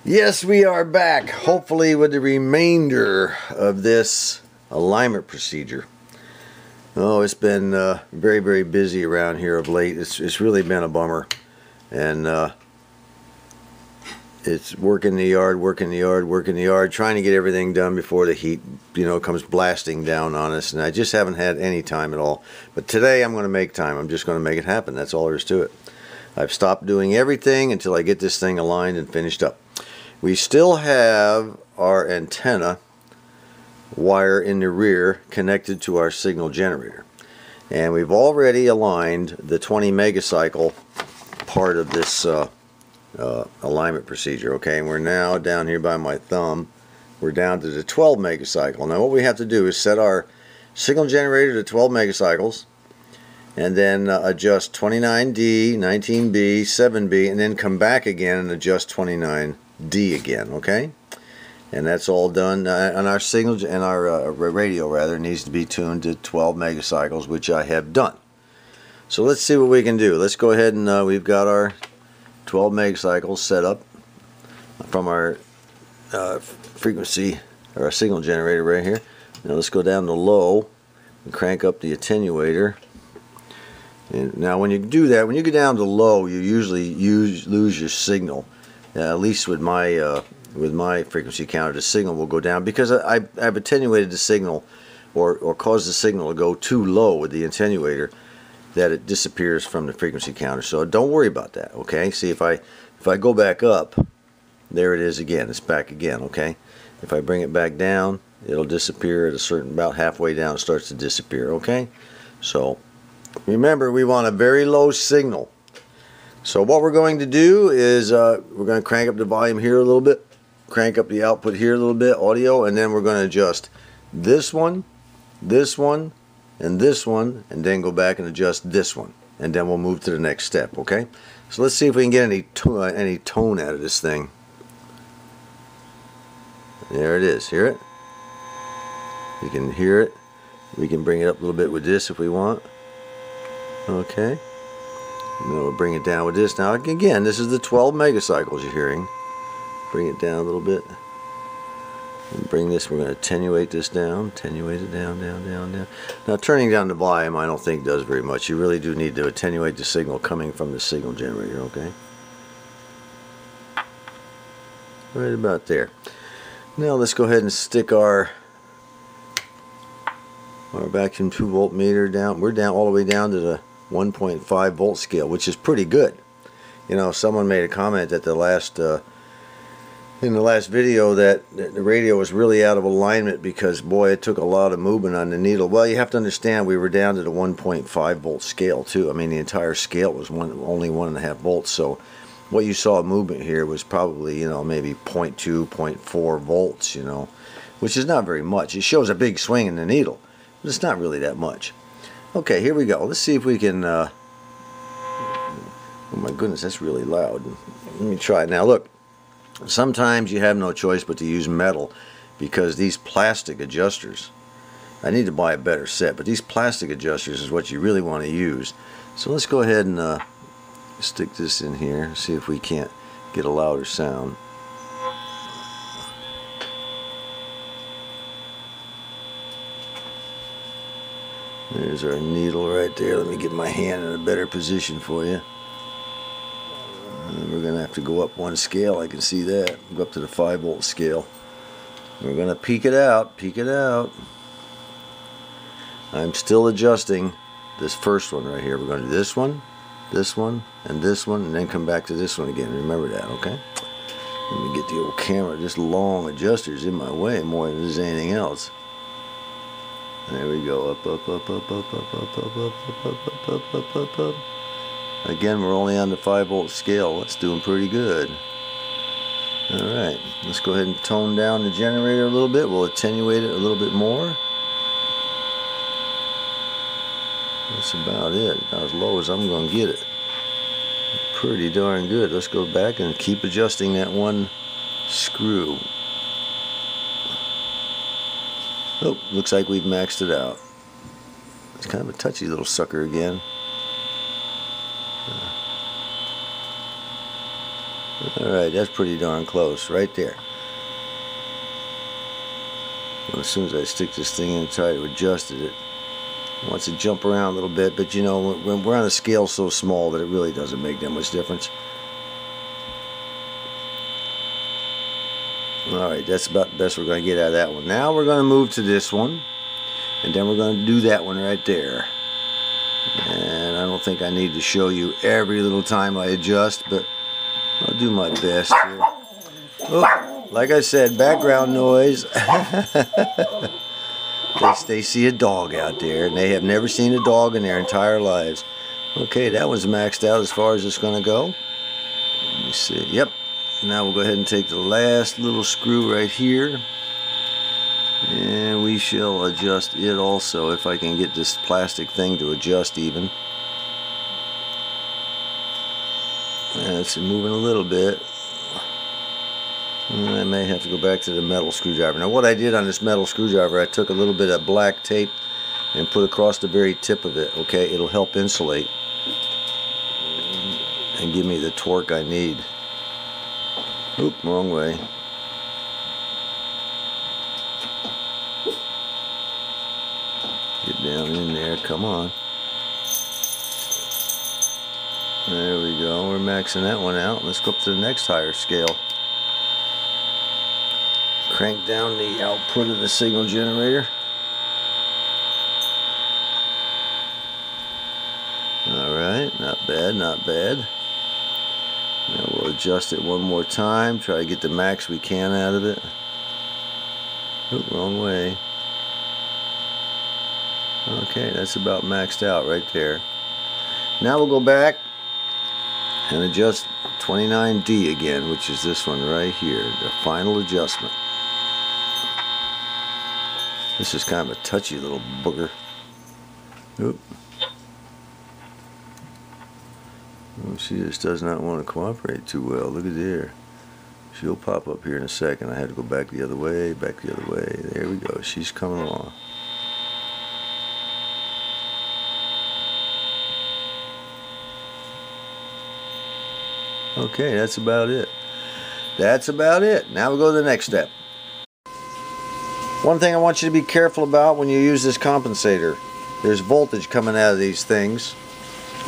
Yes, we are back, hopefully with the remainder of this alignment procedure. Oh, it's been very, very busy around here of late. It's really been a bummer. And it's working the yard, trying to get everything done before the heat, comes blasting down on us. And I just haven't had any time at all. But today I'm going to make time. I'm just going to make it happen. That's all there is to it. I've stopped doing everything until I get this thing aligned and finished up. We still have our antenna wire in the rear connected to our signal generator. And we've already aligned the 20 megacycle part of this alignment procedure. Okay, and we're now down here by my thumb. We're down to the 12 megacycle. Now what we have to do is set our signal generator to 12 megacycles and then adjust 29D, 19B, 7B, and then come back again and adjust 29D again, okay? And that's all done. And our signal and our radio rather needs to be tuned to 12 megacycles, which I have done. So let's see what we can do. Let's go ahead and we've got our 12 megacycles set up from our frequency or our signal generator right here. Now let's go down to low and crank up the attenuator. And now when you do that, when you get down to low, you usually lose your signal. At least with my frequency counter, the signal will go down because I've attenuated the signal or caused the signal to go too low with the attenuator that it disappears from the frequency counter. So don't worry about that, okay? See, if I go back up, there it is again. It's back again, okay? If I bring it back down, it'll disappear at a certain, about halfway down, it starts to disappear, okay? So remember, we want a very low signal. So what we're going to do is we're going to crank up the volume here a little bit, crank up the output here a little bit, audio, and then we're going to adjust this one, and this one, and then go back and adjust this one, and then we'll move to the next step, okay? So let's see if we can get any tone out of this thing. There it is. Hear it? You can hear it. We can bring it up a little bit with this if we want. Okay. And then we'll bring it down with this. Now again, this is the 12 megacycles you're hearing. Bring it down a little bit. And bring this, we're going to attenuate this down. Attenuate it down, down, down, down. Now turning down the volume I don't think does very much. You really do need to attenuate the signal coming from the signal generator, okay? Right about there. Now let's go ahead and stick our vacuum 2-volt meter down. We're down all the way down to the 1.5 volt scale, which is pretty good. You know, someone made a comment at the last in the last video that the radio was really out of alignment because boy, it took a lot of movement on the needle. Well, you have to understand we were down to the 1.5 volt scale too. I mean, the entire scale was only 1.5 volts. So what you saw movement here was probably, you know, maybe 0.2, 0.4 volts, you know, which is not very much. It shows a big swing in the needle, but it's not really that much. Okay, here we go. Let's see if we can, oh my goodness, that's really loud. Let me try it. Now look, sometimes you have no choice but to use metal because these plastic adjusters, I need to buy a better set, but these plastic adjusters is what you really want to use. So let's go ahead and stick this in here, see if we can't get a louder sound. There's our needle right there. Let me get my hand in a better position for you. And we're going to have to go up one scale. I can see that. Go up to the 5 volt scale. We're going to peak it out. Peak it out. I'm still adjusting this first one right here. We're going to do this one, and then come back to this one again. Remember that, okay? Let me get the old camera. This long adjuster's in my way more than there's anything else. There we go. Up, up, up, up, up, up, up, up, up, up, up, up, up, up. Again, we're only on the 5 volt scale. That's doing pretty good. Alright, let's go ahead and tone down the generator a little bit. We'll attenuate it a little bit more. That's about it. About as low as I'm going to get it. Pretty darn good. Let's go back and keep adjusting that one screw. Oh, looks like we've maxed it out. It's kind of a touchy little sucker again. Alright, that's pretty darn close, right there. Well, as soon as I stick this thing in and try to adjust it, it wants to jump around a little bit, but you know, when we're on a scale so small that it really doesn't make that much difference. Alright, that's about the best we're going to get out of that one. Now we're going to move to this one, and then we're going to do that one right there. And I don't think I need to show you every little time I adjust, but I'll do my best here. Oh, like I said, background noise. They see a dog out there, and they have never seen a dog in their entire lives. Okay, that one's maxed out as far as it's going to go. Let me see. Yep. Now we'll go ahead and take the last little screw right here, and we shall adjust it also, if I can get this plastic thing to adjust even. And it's moving a little bit. And I may have to go back to the metal screwdriver. Now what I did on this metal screwdriver, I took a little bit of black tape and put across the very tip of it. Okay, it'll help insulate and give me the torque I need. Oop, wrong way. Get down in there, come on. There we go, we're maxing that one out. Let's go up to the next higher scale. Crank down the output of the signal generator. Alright, not bad, not bad. Now we'll adjust it one more time, try to get the max we can out of it. Oop, wrong way. Okay, that's about maxed out right there. Now we'll go back and adjust 29D again, which is this one right here, the final adjustment. This is kind of a touchy little booger. Oop. Oh, she just does not want to cooperate too well. Look at there. She'll pop up here in a second. I had to go back the other way, back the other way. There we go. She's coming along. Okay, that's about it. That's about it. Now we'll go to the next step. One thing I want you to be careful about when you use this compensator, there's voltage coming out of these things,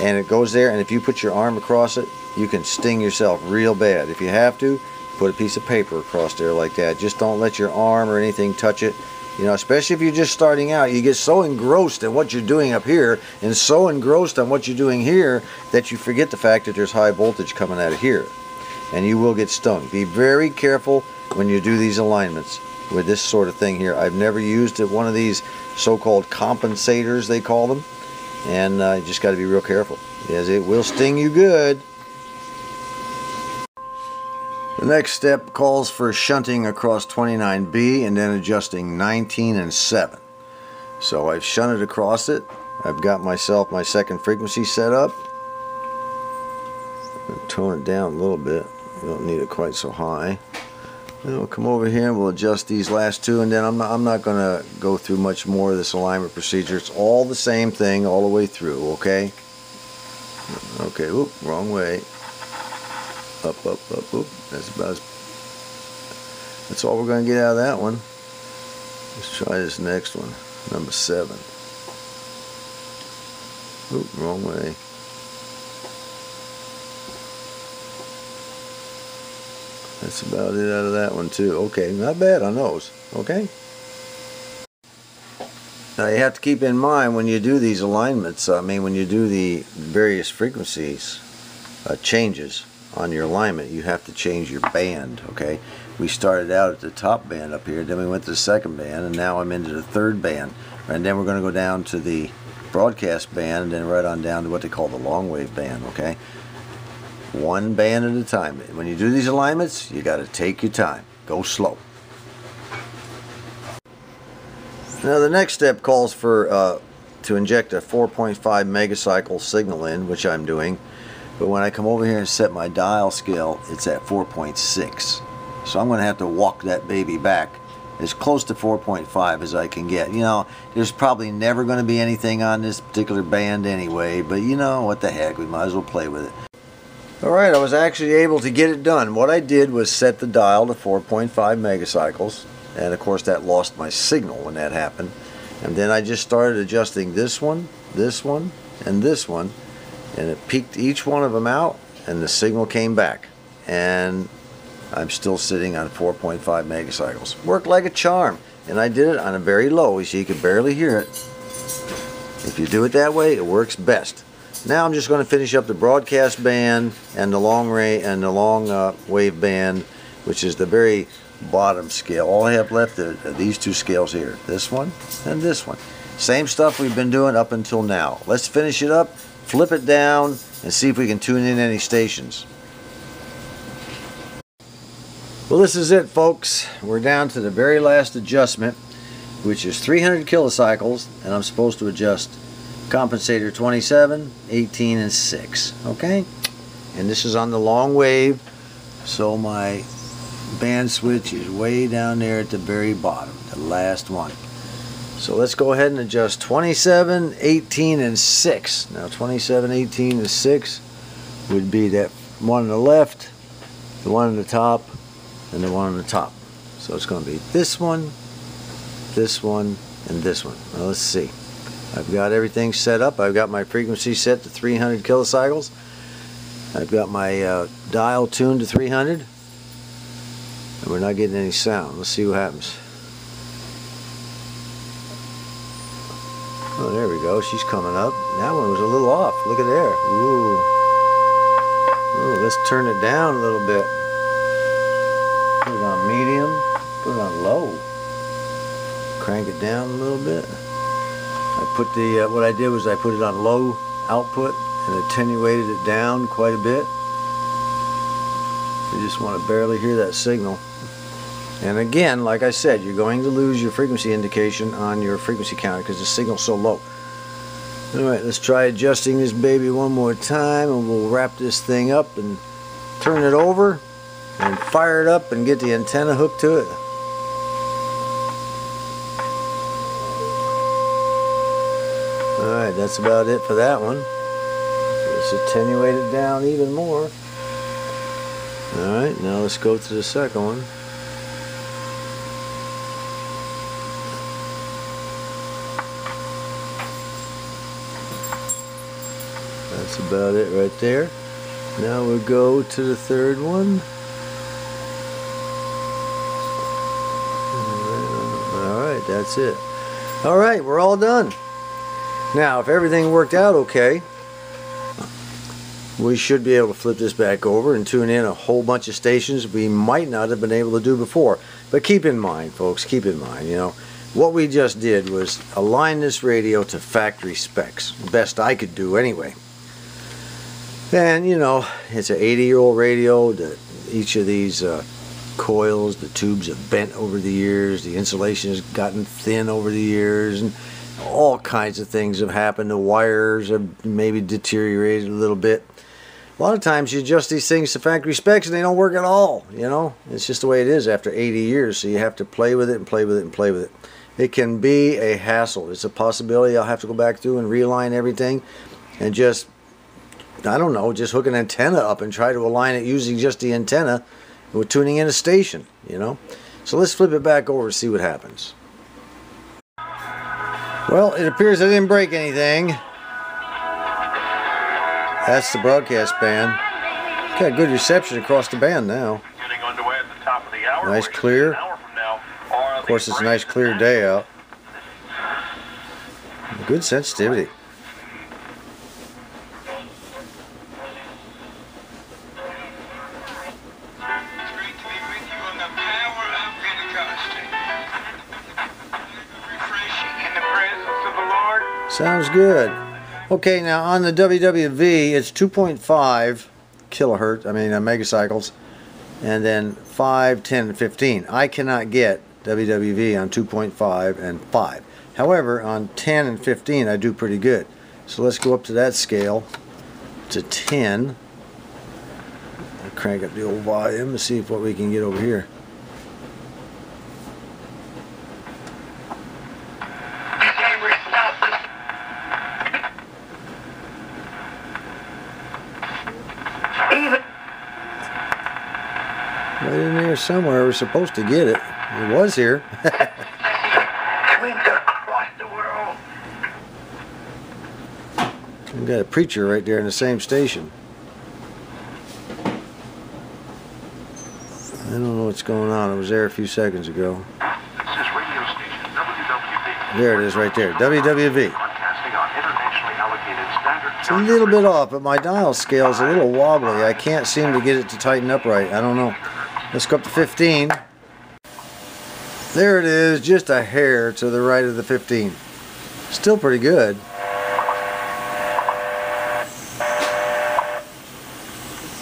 and it goes there, and if you put your arm across it, you can sting yourself real bad. If you have to, put a piece of paper across there like that. Just don't let your arm or anything touch it. You know, especially if you're just starting out, you get so engrossed in what you're doing up here and so engrossed on what you're doing here that you forget the fact that there's high voltage coming out of here, and you will get stung. Be very careful when you do these alignments with this sort of thing here. I've never used one of these so-called compensators, they call them, and you just got to be real careful, because it will sting you good. The next step calls for shunting across 29B and then adjusting 19 and 7. So I've shunted across it. I've got myself my second frequency set up. I'll tone it down a little bit. We don't need it quite so high. Then we'll come over here and we'll adjust these last two, and then I'm not going to go through much more of this alignment procedure. It's all the same thing all the way through, okay? Okay, whoop, wrong way. Up, up, up, up. That's all we're going to get out of that one. Let's try this next one, number 7. Oop, wrong way. That's about it out of that one too. Okay, not bad on those. Okay. Now you have to keep in mind when you do these alignments, when you do the various frequencies changes on your alignment, you have to change your band, okay? We started out at the top band up here, then we went to the second band, and now I'm into the third band. And then we're going to go down to the broadcast band, and then right on down to what they call the long wave band, okay? One band at a time. When you do these alignments, you got to take your time. Go slow. Now the next step calls for to inject a 4.5 megacycle signal in, which I'm doing. But when I come over here and set my dial scale, it's at 4.6. So I'm going to have to walk that baby back as close to 4.5 as I can get. You know, there's probably never going to be anything on this particular band anyway, but you know, what the heck, we might as well play with it. Alright, I was actually able to get it done. What I did was set the dial to 4.5 megacycles, and of course that lost my signal when that happened. And then I just started adjusting this one, and this one, and it peaked each one of them out, and the signal came back. And I'm still sitting on 4.5 megacycles. Worked like a charm, and I did it on a very low, so you could barely hear it. If you do it that way, it works best. Now I'm just going to finish up the broadcast band and the long wave band, which is the very bottom scale. All I have left are these two scales here, this one and this one. Same stuff we've been doing up until now. Let's finish it up, flip it down, and see if we can tune in any stations. Well, this is it, folks. We're down to the very last adjustment, which is 300 kilocycles, and I'm supposed to adjust compensator 27, 18, and 6. Okay? And this is on the long wave, so my band switch is way down there at the very bottom, the last one. So let's go ahead and adjust 27, 18, and 6. Now 27, 18, and 6 would be that one on the left, the one on the top, and the one on the top. So it's going to be this one, and this one. Now let's see. I've got everything set up. I've got my frequency set to 300 kilocycles. I've got my dial tuned to 300. And we're not getting any sound. Let's see what happens. Oh, there we go. She's coming up. That one was a little off. Look at there. Ooh. Ooh, let's turn it down a little bit. Put it on medium. Put it on low. Crank it down a little bit. I put the what I did was I put it on low output and attenuated it down quite a bit. You just want to barely hear that signal. And again, like I said, you're going to lose your frequency indication on your frequency counter because the signal's so low. Alright, let's try adjusting this baby one more time, and we'll wrap this thing up and turn it over and fire it up and get the antenna hooked to it. Alright, that's about it for that one. Let's attenuate it down even more. Alright, now let's go to the second one. That's about it right there. Now we'll go to the third one. Alright, that's it. Alright, we're all done. Now, if everything worked out okay, we should be able to flip this back over and tune in a whole bunch of stations we might not have been able to do before. But keep in mind, folks, keep in mind, you know, what we just did was align this radio to factory specs. Best I could do anyway. And, you know, it's an 80-year-old radio. Each of these coils, the tubes have bent over the years. The insulation has gotten thin over the years. And all kinds of things have happened. The wires have maybe deteriorated a little bit. A lot of times you adjust these things to factory specs and they don't work at all, you know. It's just the way it is after 80 years, so you have to play with it and play with it and play with it. It can be a hassle. It's a possibility I'll have to go back through and realign everything and just, I don't know, just hook an antenna up and try to align it using just the antenna with tuning in a station, you know. So let's flip it back over and see what happens. Well, it appears I didn't break anything. That's the broadcast band. Got good reception across the band now. Nice clear. Of course, it's a nice clear day out. Good sensitivity. Sounds good. Okay, now on the WWV, it's 2.5 kilohertz, megacycles, and then 5, 10, and 15. I cannot get WWV on 2.5 and 5. However, on 10 and 15, I do pretty good. So let's go up to that scale to 10. I'll crank up the old volume and see what we can get over here. Even Right in there somewhere. We're supposed to get it. It was here. Twins across the world. We got a preacher right there in the same station. I don't know what's going on. It was there a few seconds ago. This is radio station WWV. There it is right there. WWV. Broadcasting on internationally allocated standard. It's a little bit off, but my dial scale is a little wobbly. I can't seem to get it to tighten up right. I don't know. Let's go up to 15. There it is, just a hair to the right of the 15. Still pretty good.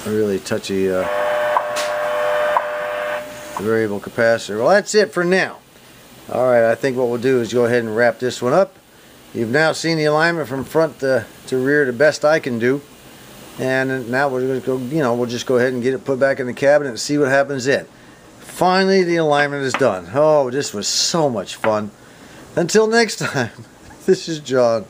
A really touchy variable capacitor. Well, that's it for now. Alright, I think what we'll do is go ahead and wrap this one up. You've now seen the alignment from front to rear the best I can do. And now we're going to go, we'll just go ahead and get it put back in the cabinet and see what happens then. Finally, the alignment is done. Oh, this was so much fun. Until next time, this is John.